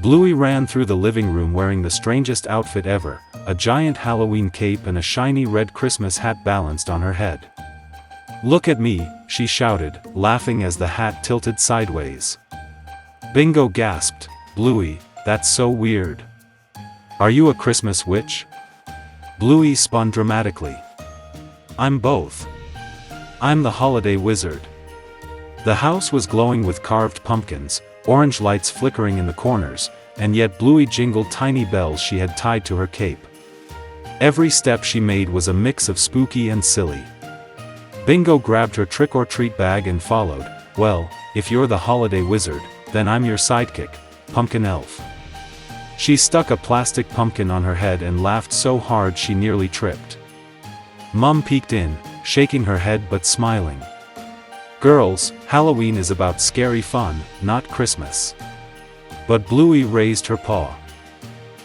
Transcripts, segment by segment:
Bluey ran through the living room wearing the strangest outfit ever, a giant Halloween cape and a shiny red Christmas hat balanced on her head. "Look at me," she shouted, laughing as the hat tilted sideways. Bingo gasped, "Bluey, that's so weird. Are you a Christmas witch?" Bluey spun dramatically. "I'm both. I'm the holiday wizard." The house was glowing with carved pumpkins, orange lights flickering in the corners, and yet Bluey jingled tiny bells she had tied to her cape. Every step she made was a mix of spooky and silly. Bingo grabbed her trick-or-treat bag and followed. "Well, if you're the holiday wizard, then I'm your sidekick, Pumpkin Elf." She stuck a plastic pumpkin on her head and laughed so hard she nearly tripped. Mum peeked in, shaking her head but smiling. "Girls, Halloween is about scary fun, not Christmas." But Bluey raised her paw.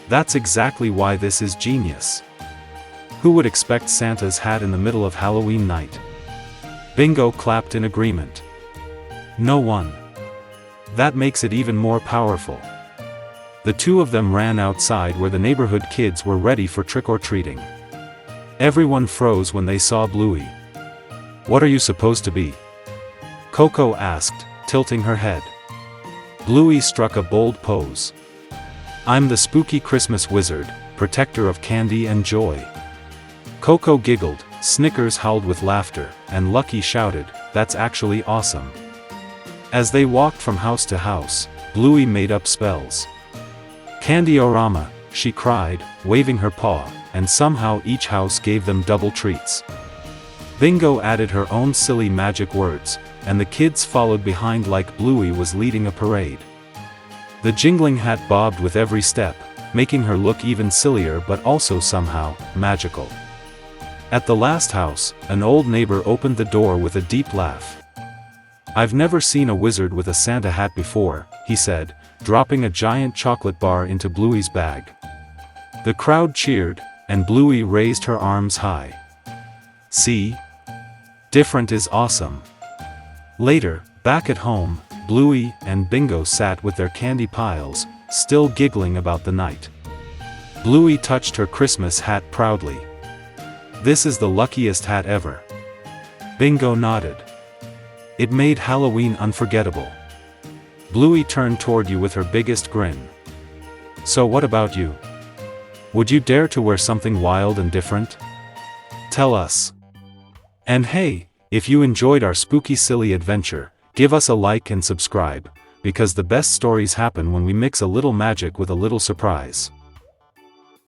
"That's exactly why this is genius. Who would expect Santa's hat in the middle of Halloween night?" Bingo clapped in agreement. "No one. That makes it even more powerful." The two of them ran outside where the neighborhood kids were ready for trick-or-treating. Everyone froze when they saw Bluey. "What are you supposed to be?" Coco asked, tilting her head. Bluey struck a bold pose. "I'm the spooky Christmas wizard, protector of candy and joy." Coco giggled, Snickers howled with laughter, and Lucky shouted, "That's actually awesome." As they walked from house to house, Bluey made up spells. "Candy-orama," she cried, waving her paw, and somehow each house gave them double treats. Bingo added her own silly magic words, and the kids followed behind like Bluey was leading a parade. The jingling hat bobbed with every step, making her look even sillier but also somehow magical. At the last house, an old neighbor opened the door with a deep laugh. "I've never seen a wizard with a Santa hat before," he said, dropping a giant chocolate bar into Bluey's bag. The crowd cheered, and Bluey raised her arms high. "See? Different is awesome." Later, back at home, Bluey and Bingo sat with their candy piles, still giggling about the night. Bluey touched her Christmas hat proudly. "This is the luckiest hat ever." Bingo nodded. "It made Halloween unforgettable." Bluey turned toward you with her biggest grin. "So what about you? Would you dare to wear something wild and different? Tell us. And hey, if you enjoyed our spooky silly adventure, give us a like and subscribe, because the best stories happen when we mix a little magic with a little surprise.